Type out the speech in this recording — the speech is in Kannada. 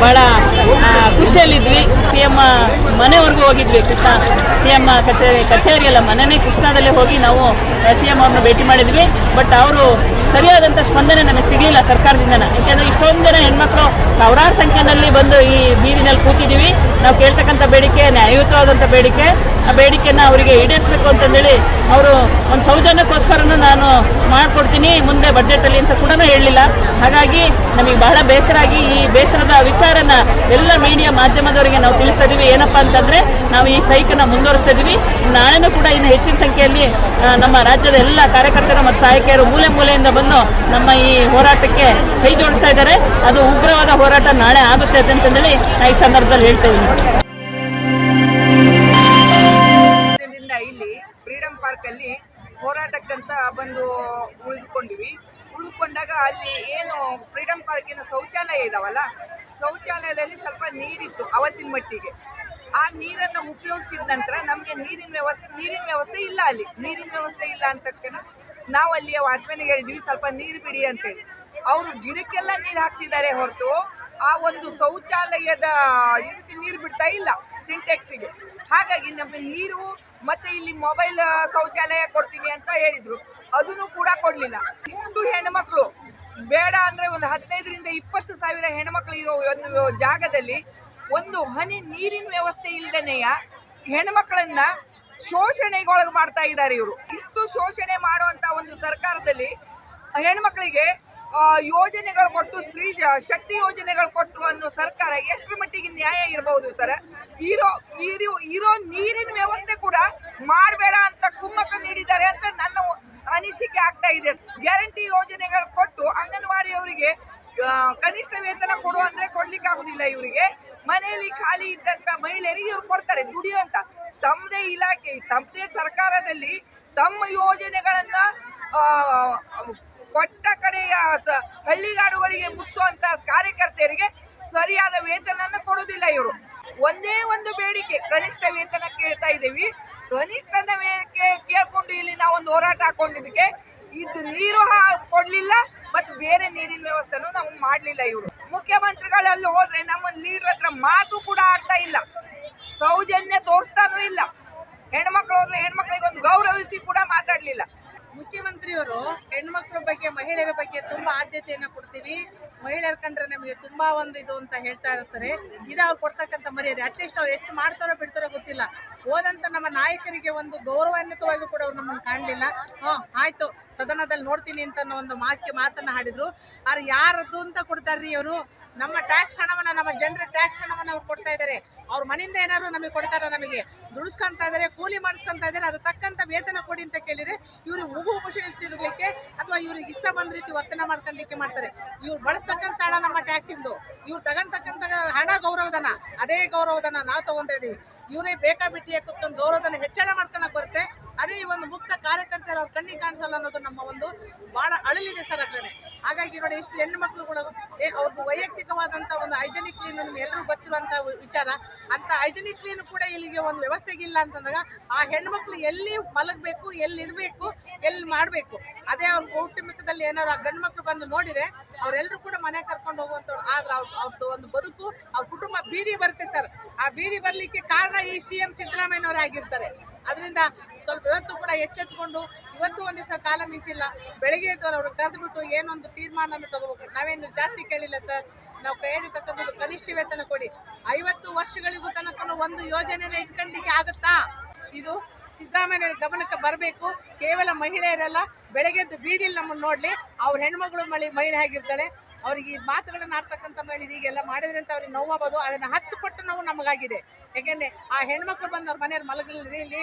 ಭಾಳ ಖುಷಿಯಲ್ಲಿದ್ವಿ. CM ಮನೆವರೆಗೂ ಹೋಗಿದ್ವಿ. ಕೃಷ್ಣ CM ಕಚೇರಿಯಲ್ಲ, ಮನೆಯೇ ಕೃಷ್ಣದಲ್ಲೇ ಹೋಗಿ ನಾವು CM ಅವ್ರನ್ನ ಭೇಟಿ ಮಾಡಿದ್ವಿ. ಬಟ್ ಅವರು ಸರಿಯಾದಂಥ ಸ್ಪಂದನೆ ನಮಗೆ ಸಿಗಲಿಲ್ಲ ಸರ್ಕಾರದಿಂದ. ಯಾಕೆಂದರೆ ಇಷ್ಟೊಂದು ಜನ ಹೆಣ್ಮಕ್ಳು ಸಾವಿರಾರು ಸಂಖ್ಯೆಯಲ್ಲಿ ಬಂದು ಈ ಬೀದಿನಲ್ಲಿ ಕೂತಿದ್ದೀವಿ. ನಾವು ಕೇಳ್ತಕ್ಕಂಥ ಬೇಡಿಕೆ ನ್ಯಾಯಯುತವಾದಂಥ ಬೇಡಿಕೆ. ಆ ಬೇಡಿಕೆಯನ್ನು ಅವರಿಗೆ ಈಡೇರಿಸಬೇಕು ಅಂತಂದೇಳಿ ಅವರು ಒಂದು ಸೌಜನ್ಯಕ್ಕೋಸ್ಕರನೂ ನಾನು ಮಾಡಿಕೊಡ್ತೀನಿ ಮುಂದೆ ಬಜೆಟಲ್ಲಿ ಅಂತ ಕೂಡ ಹೇಳಲಿಲ್ಲ. ಹಾಗಾಗಿ ನಮಗೆ ಬಹಳ ಬೇಸರ ಆಗಿ ಈ ಬೇಸರದ ವಿಚಾರನ ಎಲ್ಲ ಮೀಡಿಯಾ ಮಾಧ್ಯಮದವರಿಗೆ ನಾವು ತಿಳಿಸ್ತಾ ಇದ್ದೀವಿ. ಏನಪ್ಪ ಅಂತಂದರೆ ನಾವು ಈ ಸ್ಟ್ರೈಕನ್ನು ಮುಂದುವರಿಸ್ತಾ ಇದ್ದೀವಿ. ನಾಳೆನೂ ಕೂಡ ಇನ್ನು ಹೆಚ್ಚಿನ ಸಂಖ್ಯೆಯಲ್ಲಿ ನಮ್ಮ ರಾಜ್ಯದ ಎಲ್ಲ ಕಾರ್ಯಕರ್ತರು ಮತ್ತು ಸಹಾಯಕಿಯರು ಮೂಲೆ ಮೂಲೆಯಿಂದ ಬಂದು ನಮ್ಮ ಈ ಹೋರಾಟಕ್ಕೆ ಕೈ ಜೋಡಿಸ್ತಾ ಇದ್ದಾರೆ. ಅದು ಉಗ್ರವಾದ ಹೋರಾಟ ನಾಳೆ ಆಗುತ್ತೆ ಅಂತಂದೇಳಿ ಈ ಸಂದರ್ಭದಲ್ಲಿ ಹೇಳ್ತಾ ಇದ್ದೀನಿ. ಇಲ್ಲಿ ಫ್ರೀಡಂ ಪಾರ್ಕ್ ಅಲ್ಲಿ ಹೋರಾಟಕ್ಕಂತ ಬಂದು ಉಳಿದುಕೊಂಡಾಗ ಅಲ್ಲಿ ಏನು ಫ್ರೀಡಂ ಪಾರ್ಕಿನ ಶೌಚಾಲಯ ಇದಾವಲ್ಲ, ಶೌಚಾಲಯದಲ್ಲಿ ಸ್ವಲ್ಪ ನೀರಿತ್ತು ಅವತ್ತಿನ ಮಟ್ಟಿಗೆ. ಆ ನೀರನ್ನು ಉಪಯೋಗಿಸಿದ ನಂತರ ನಮಗೆ ನೀರಿನ ವ್ಯವಸ್ಥೆ ಇಲ್ಲ. ಅಲ್ಲಿ ನೀರಿನ ವ್ಯವಸ್ಥೆ ಇಲ್ಲ ಅಂದ ತಕ್ಷಣ ನಾವು ಅಲ್ಲಿ ವಾಚ್ಮನ್ಗೆ ಹೇಳಿದ್ವಿ ಸ್ವಲ್ಪ ನೀರು ಬಿಡಿ ಅಂತೇಳಿ. ಅವರು ಗಿಡಕ್ಕೆಲ್ಲ ನೀರು ಹಾಕ್ತಿದ್ದಾರೆ ಹೊರತು ಆ ಒಂದು ಶೌಚಾಲಯದ ಇದಕ್ಕೆ ನೀರು ಬಿಡ್ತಾ ಇಲ್ಲ, ಸಿಂಟೆಕ್ಸಿಗೆ. ಹಾಗಾಗಿ ನಮಗೆ ನೀರು ಮತ್ತೆ ಇಲ್ಲಿ ಮೊಬೈಲ್ ಶೌಚಾಲಯ ಕೊಡ್ತೀನಿ ಅಂತ ಹೇಳಿದ್ರು, ಅದನ್ನು ಕೂಡ ಕೊಡಲಿಲ್ಲ. ಇಷ್ಟು ಹೆಣ್ಮಕ್ಳು ಬೇಡ ಅಂದರೆ ಒಂದು 15,000 ರಿಂದ 20,000 ಹೆಣ್ಮಕ್ಳು ಇರೋ ಒಂದು ಜಾಗದಲ್ಲಿ ಒಂದು ಹನಿ ನೀರಿನ ವ್ಯವಸ್ಥೆ ಇಲ್ಲದೇನೆಯ ಹೆಣ್ಮಕ್ಳನ್ನ ಶೋಷಣೆಗೊಳಗೆ ಮಾಡ್ತಾ ಇದ್ದಾರೆ ಇವರು. ಇಷ್ಟು ಶೋಷಣೆ ಮಾಡುವಂಥ ಒಂದು ಸರ್ಕಾರದಲ್ಲಿ ಹೆಣ್ಮಕ್ಳಿಗೆ ಯೋಜನೆಗಳು ಕೊಟ್ಟು, ಸ್ತ್ರೀ ಶಕ್ತಿ ಯೋಜನೆಗಳು ಕೊಟ್ಟು ಅನ್ನೋ ಸರ್ಕಾರ ಎಷ್ಟರ ಮಟ್ಟಿಗೆ ನ್ಯಾಯ ಇರಬಹುದು ಸರ್? ಇರೋ ನೀರಿನ ವ್ಯವಸ್ಥೆ ಕೂಡ ಮಾಡಬೇಡ ಅಂತ ಕುಮ್ಮಕ್ಕ ನೀಡಿದ್ದಾರೆ ಅಂತ ನನ್ನ ಅನಿಸಿಕೆ ಆಗ್ತಾ ಇದೆ. ಗ್ಯಾರಂಟಿ ಯೋಜನೆಗಳು ಕೊಟ್ಟು ಅಂಗನವಾಡಿಯವರಿಗೆ ಕನಿಷ್ಠ ವೇತನ ಕೊಡು ಅಂದ್ರೆ ಕೊಡ್ಲಿಕ್ಕೆ ಆಗುದಿಲ್ಲ. ಇವರಿಗೆ ಮನೆಯಲ್ಲಿ ಖಾಲಿ ಇದ್ದಂತ ಮಹಿಳೆಯರಿಗೆ ಇವ್ರು ಕೊಡ್ತಾರೆ ದುಡಿಯುವಂತ. ತಮ್ಮದೇ ಇಲಾಖೆ, ತಮ್ಮದೇ ಸರ್ಕಾರದಲ್ಲಿ ತಮ್ಮ ಯೋಜನೆಗಳನ್ನ ಕೊಟ್ಟ ಕಡೆಯ ಹಳ್ಳಿಗಾಡುಗಳಿಗೆ ಮುಗಿಸುವಂತ ಕಾರ್ಯಕರ್ತೆಯರಿಗೆ ಸರಿಯಾದ ವೇತನ ಕೊಡುವುದಿಲ್ಲ ಇವರು. ಒಂದೇ ಒಂದು ಬೇಡಿಕೆ, ಕನಿಷ್ಠ ವೇತನ ಕೇಳ್ತಾ ಇದ್ದೀವಿ. ಕನಿಷ್ಠದ ಕೇಳ್ಕೊಂಡು ಇಲ್ಲಿ ನಾವು ಒಂದು ಹೋರಾಟ ಹಾಕೊಂಡಿದ್ದಕ್ಕೆ ಇದು ನೀರು ಕೊಡ್ಲಿಲ್ಲ ಮತ್ತು ಬೇರೆ ನೀರಿನ ವ್ಯವಸ್ಥೆನೂ ನಾವು ಮಾಡಲಿಲ್ಲ. ಇವರು ಮುಖ್ಯಮಂತ್ರಿಗಳಲ್ಲಿ ಹೋದ್ರೆ ನಮ್ಮ ಲೀಡರ್ ಹತ್ರ ಮಾತು ಕೂಡ ಆಗ್ತಾ ಇಲ್ಲ, ಸೌಜನ್ಯ ತೋರಿಸ್ತಾನೂ ಇಲ್ಲ. ಹೆಣ್ಮಕ್ಳು ಹೋದ್ರೆ ಹೆಣ್ಮಕ್ಳಿಗೆ ಒಂದು ಗೌರವಿಸಿ ಕೂಡ ಮಾತಾಡ್ಲಿಲ್ಲ. ಮುಖ್ಯಮಂತ್ರಿಯವರು ಹೆಣ್ಮಕ್ಳ ಬಗ್ಗೆ, ಮಹಿಳೆಯರ ಬಗ್ಗೆ ತುಂಬಾ ಆದ್ಯತೆಯನ್ನ ಕೊಡ್ತೀವಿ, ಮಹಿಳೆಯರ ಕಂಡ್ರೆ ನಮಗೆ ತುಂಬಾ ಒಂದು ಇದು ಅಂತ ಹೇಳ್ತಾ ಇರ್ತಾರೆ. ಇದು ಅವ್ರು ಕೊಡ್ತಕ್ಕಂಥ ಮರ್ಯಾದೆ. ಅಟ್ಲೀಸ್ಟ್ ಅವ್ರು ಎಷ್ಟು ಮಾಡ್ತಾರೋ ಬಿಡ್ತಾರೋ ಗೊತ್ತಿಲ್ಲ. ಹೋದಂತ ನಮ್ಮ ನಾಯಕರಿಗೆ ಒಂದು ಗೌರವಾನ್ವಿತವಾಗಿ ಕೂಡ ಅವ್ರು ನಮ್ಮನ್ನು ಕಾಣಲಿಲ್ಲ. ಆಯ್ತು ಸದನದಲ್ಲಿ ನೋಡ್ತೀನಿ ಅಂತ ಒಂದು ಮಾತನ್ನ ಹಾಡಿದ್ರು. ಆದ್ರೆ ಯಾರದ್ದು ಅಂತ ಕೊಡ್ತಾರ್ರಿ ಅವರು? ನಮ್ಮ ಟ್ಯಾಕ್ಸ್ ಹಣವನ್ನ, ನಮ್ಮ ಜನರ ಟ್ಯಾಕ್ಸ್ ಹಣವನ್ನ ಅವ್ರು ಕೊಡ್ತಾ ಇದ್ದಾರೆ. ಅವ್ರ ಮನೆಯಿಂದ ಏನಾದ್ರು ನಮಗೆ ಕೊಡ್ತಾರ? ನಮಗೆ ದುಡಿಸ್ಕೊಂತ ಇದಾರೆ, ಕೂಲಿ ಮಾಡಿಸ್ಕೊಂತ ಇದಾರೆ. ಅದು ತಕ್ಕಂತ ವೇತನ ಕೊಡಿ ಅಂತ ಕೇಳಿದ್ರೆ ಇವ್ರು ಉಗು ಖುಷಿಲಿರ್ಲಿಕ್ಕೆ ಅಥವಾ ಇವ್ರಿಗೆ ಇಷ್ಟ ಬಂದ ರೀತಿ ವರ್ತನೆ ಮಾಡ್ಕೊಳ್ಲಿಕ್ಕೆ ಮಾಡ್ತಾರೆ. ಇವ್ರು ಬಳಸ್ತಕ್ಕಂಥ ಹಣ ನಮ್ಮ ಟ್ಯಾಕ್ಸಿಂದು, ಇವ್ರು ತಗೊಂತಕ್ಕಂಥ ಹಣ ಗೌರವಧನ, ಅದೇ ಗೌರವಧನ ನಾವು ತಗೊಂತ ಇದೀವಿ. ಇವರೇ ಬೇಕಾಬಿಟ್ಟಿಯ ಕುತ್ಕೊಂಡು ಗೌರವಧನ ಹೆಚ್ಚಳ ಮಾಡ್ಕೊಳಕ್ ಬರುತ್ತೆ. ಅದೇ ಈ ಒಂದು ಮುಕ್ತ ಕಾರ್ಯಕರ್ತರು ಅವ್ರ ಕಣ್ಣಿಗೆ ಕಾಣಿಸಲ್ಲ ಅನ್ನೋದು ನಮ್ಮ ಒಂದು ಬಹಳ ಅಳಲಿದೆ ಸರ್. ಅದ್ರೇ ಹಾಗಾಗಿ ನೋಡಿ, ಇಷ್ಟು ಹೆಣ್ಣು ಮಕ್ಕಳು ಕೂಡ ಅವ್ರದ್ದು ವೈಯಕ್ತಿಕವಾದಂಥ ಒಂದು ಹೈಜೆನಿಕ್ ಕ್ಲೀನ್ ನಿಮ್ಗೆ ಎಲ್ಲರೂ ಗೊತ್ತಿರುವಂಥ ವಿಚಾರ. ಅಂತ ಹೈಜೆನಿಕ್ ಕ್ಲೀನ್ ಕೂಡ ಇಲ್ಲಿಗೆ ಒಂದು ವ್ಯವಸ್ಥೆಗಿಲ್ಲ ಅಂತಂದಾಗ ಆ ಹೆಣ್ಮಕ್ಳು ಎಲ್ಲಿ ಮಲಗಬೇಕು, ಎಲ್ಲಿ ಇರಬೇಕು, ಎಲ್ಲಿ ಮಾಡಬೇಕು, ಅದೇ ಅವ್ರ ಕೌಟುಂಬಿಕದಲ್ಲಿ ಏನಾದ್ರು ಆ ಗಂಡು ಮಕ್ಕಳು ಬಂದು ನೋಡಿದ್ರೆ ಅವರೆಲ್ಲರೂ ಕೂಡ ಮನೆ ಕರ್ಕೊಂಡು ಹೋಗುವಂಥ ಆದ್ರೆ ಅವ್ರದ್ದು ಒಂದು ಬದುಕು, ಅವ್ರ ಕುಟುಂಬ ಬೀದಿ ಬರುತ್ತೆ ಸರ್. ಆ ಬೀದಿ ಬರಲಿಕ್ಕೆ ಕಾರಣ ಈ CM ಸಿದ್ದರಾಮಯ್ಯನವರೇ ಆಗಿರ್ತಾರೆ. ಅದರಿಂದ ಸ್ವಲ್ಪ ಇವತ್ತು ಕೂಡ ಎಚ್ಚೆತ್ಕೊಂಡು, ಇವತ್ತು ಒಂದು ದಿವಸ ಕಾಲ ಮಿಂಚಿಲ್ಲ, ಬೆಳಗ್ಗೆ ಎದ್ದವರು ಅವ್ರು ಕರೆದುಬಿಟ್ಟು ಏನೊಂದು ತೀರ್ಮಾನ ತಗೋಬೇಕು. ನಾವೇನು ಜಾಸ್ತಿ ಕೇಳಿಲ್ಲ ಸರ್. ನಾವು ಕೇಳಿರ್ತಕ್ಕಂಥದ್ದು ಕನಿಷ್ಠ ವೇತನ ಕೊಡಿ. 50 ವರ್ಷಗಳಿಗೂ ತನಕ ಒಂದು ಯೋಜನೆನ ಇಟ್ಕೊಳ್ಳಿಕ್ಕೆ ಆಗುತ್ತಾ? ಇದು ಸಿದ್ದರಾಮಯ್ಯ ಗಮನಕ್ಕೆ ಬರಬೇಕು. ಕೇವಲ ಮಹಿಳೆಯರೆಲ್ಲ ಬೆಳಗ್ಗೆದ್ದು ಬೀದಿಲಿ ನಮ್ಮನ್ನು ನೋಡ್ಲಿ, ಅವ್ರ ಹೆಣ್ಮಗಳು ಮಹಿಳೆ ಆಗಿರ್ತಾಳೆ. ಅವ್ರಿಗೆ ಈ ಮಾತುಗಳನ್ನ ಆಡ್ತಕ್ಕಂಥ ಮಹಿಳೆ ಹೀಗೆಲ್ಲ ಮಾಡಿದ್ರೆ ಅಂತ ಅವ್ರಿಗೆ ನೋವಾಗೋದು, ಅದನ್ನ 10 ಪಟ್ಟು ನೋವು ನಮಗಾಗಿದೆ. ಯಾಕೆಂದ್ರೆ ಆ ಹೆಣ್ಮಕ್ಳು ಬಂದು ಅವ್ರ ಮನೆಯವ್ರ ಮಲಗಲಿ ಇಲ್ಲಿ